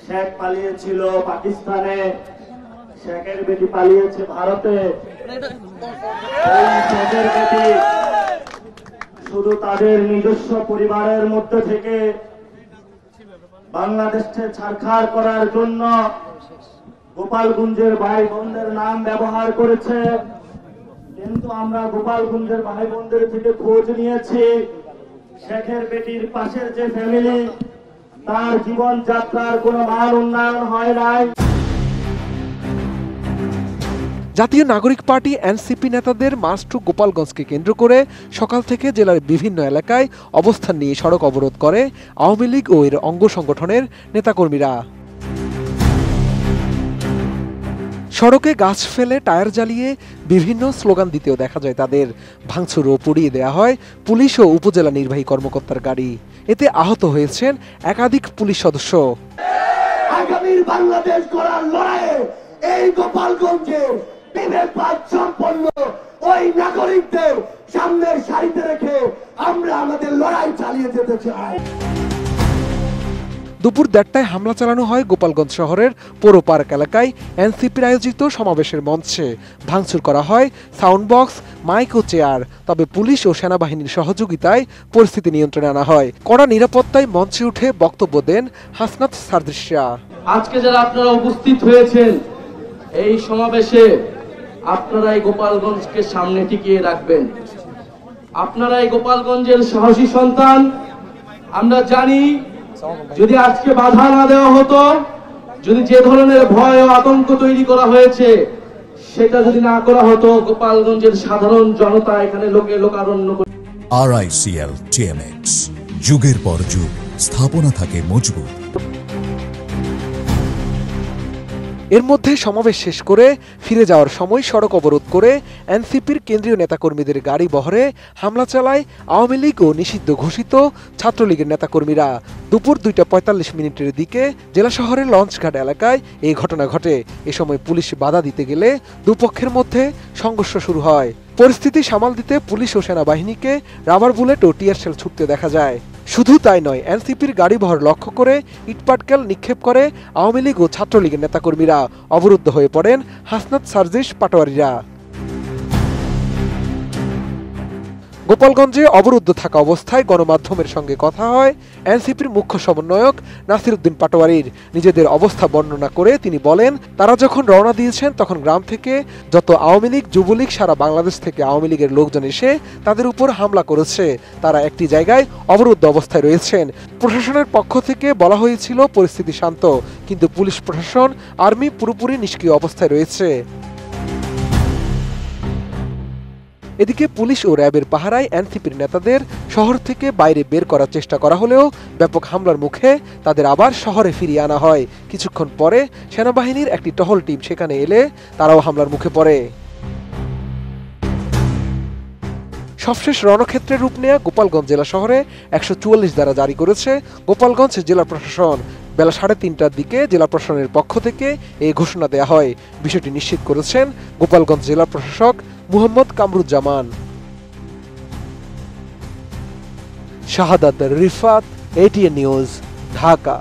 শেখ পালিয়েছিল পাকিস্তানে, শেখের বেটি পালিয়েছে ভারতে। এই শেখের বেটি শুধু তাদের নিজস্ব পরিবারের মধ্যে থেকে বাংলাদেশকে ছাড়খাড় করার জন্য গোপালগঞ্জের ভাই বোনদের নাম ব্যবহার করেছে। কিন্তু আমরা গোপালগঞ্জের ভাই বোনদের থেকে খোঁজ নিয়েছি, শেখের বেটির পাশের যে ফ্যামিলি, তার জীবন যাত্রার কোনো মান উন্নয়ন হয় নাই। জাতীয় নাগরিক পার্টি এনসিপি নেতাদের মার্চ টু গোপালগঞ্জকে কেন্দ্র করে সকাল থেকে জেলার বিভিন্ন এলাকায় অবস্থান নিয়ে সড়ক অবরোধ করে আওয়ামী লীগ ও এর অঙ্গ সংগঠনের নেতাকর্মীরা। সড়কে গাছ ফেলে টায়ার জ্বালিয়ে বিভিন্ন স্লোগান দিতেও দেখা যায় তাদের। ভাঙচুর ও পুড়িয়ে দেয়া হয় পুলিশ ও উপজেলা নির্বাহী কর্মকর্তার গাড়ি। এতে আহত হয়েছেন একাধিক পুলিশ সদস্য। আগামীর বাংলাদেশ গড়ার লড়াইয়ে এই গোপালগঞ্জের বিবেকবাদ সম্পন্ন ওই নাগরিকদের সামনের সারিতে রেখে আমরা আমাদের লড়াই চালিয়ে যেতে চাই। দুপুর 1টায় হামলা চালানো হয় গোপালগঞ্জ শহরের পৌর পার্ক এলাকায় এনসিপির আয়োজিত সমাবেশের মঞ্চে। ভাঙচুর করা হয় সাউন্ড বক্স, মাইক ও চেয়ার। তবে পুলিশ ও সেনাবাহিনীর সহযোগিতায় পরিস্থিতি নিয়ন্ত্রণে আনা হয়। কড়া নিরাপত্তায় মঞ্চে উঠে বক্তব্য দেন হাসনাত সারদিসা। আজকে যারা আপনারা উপস্থিত হয়েছেন এই সমাবেশে, আপনারা এই গোপালগঞ্জকে সামনে টিকিয়ে রাখবেন। আপনারা এই গোপালগঞ্জের সাহসী সন্তান। আমরা জানি যদি আজকে বাধা না দেওয়া হতো, যদি যে ধরনের ভয় ও আতঙ্ক তৈরি করা হয়েছে সেটা যদি না করা হতো, গোপালগঞ্জের সাধারণ জনতা এখানে লোকারণ্য। RICL TMX, যুগের পর যুগ স্থাপনা থাকে মজবুত। এর মধ্যে সমাবেশ শেষ করে ফিরে যাওয়ার সময় সড়ক অবরোধ করে এনসিপির কেন্দ্রীয় নেতাকর্মীদের গাড়ি বহরে হামলা চালায় আওয়ামী লীগ ও নিষিদ্ধ ঘোষিত ছাত্রলীগের নেতাকর্মীরা। দুপুর 2:45 দিকে জেলা শহরের লঞ্চঘাট এলাকায় এই ঘটনা ঘটে। এ সময় পুলিশ বাধা দিতে গেলে দুপক্ষের মধ্যে সংঘর্ষ শুরু হয়। পরিস্থিতি সামাল দিতে পুলিশ ও সেনাবাহিনীকে রাবার বুলেট ও টিয়ার শেল ছুড়তে দেখা যায়। শুধু তাই নয়, এনসিপির গাড়িবহর লক্ষ্য করে ইটপাটকেল নিক্ষেপ করে আওয়ামী লীগ ও ছাত্রলীগের নেতাকর্মীরা। অবরুদ্ধ হয়ে পড়েন হাসনাত সারদিস পাটোয়ারিরা। গোপালগঞ্জে অবরুদ্ধ থাকা অবস্থায় গণমাধ্যমের সঙ্গে কথা হয় এনসিপির মুখ্য সমন্বয়ক নাসির উদ্দিন পাটোয়ারির। নিজেদের অবস্থা বর্ণনা করে তিনি বলেন, তারা যখন রওনা দিয়েছেন তখন গ্রাম থেকে যত আওয়ামী লীগ, যুবলীগ, সারা বাংলাদেশ থেকে আওয়ামী লীগের লোকজন এসে তাদের উপর হামলা করেছে। তারা একটি জায়গায় অবরুদ্ধ অবস্থায় রয়েছেন। প্রশাসনের পক্ষ থেকে বলা হয়েছিল পরিস্থিতি শান্ত, কিন্তু পুলিশ প্রশাসন, আর্মি পুরোপুরি নিষ্ক্রিয় অবস্থায় রয়েছে। এদিকে পুলিশ ও র্যাবের পাহারায় এনসিপির নেতাদের শহর থেকে বাইরে বের করার চেষ্টা করা হলেও ব্যাপক হামলার মুখে তাদের আবার শহরে ফিরিয়ে আনা হয়। কিছুক্ষণ পরে সেনাবাহিনীর একটি টহল টিম সেখানে এলে তারাও হামলার মুখে পড়ে। সবশেষ রণক্ষেত্রের রূপ নেয়া গোপালগঞ্জ জেলা শহরে 144 ধারা জারি করেছে গোপালগঞ্জ জেলা প্রশাসন। বেলা 3:30টার দিকে জেলা প্রশাসনের পক্ষ থেকে এই ঘোষণা দেয়া হয়। বিষয়টি নিশ্চিত করেছেন গোপালগঞ্জ জেলা প্রশাসক মুহাম্মদ কামরুজ্জামান। শাহাদাত রিফাত, ATN নিউজ, ঢাকা।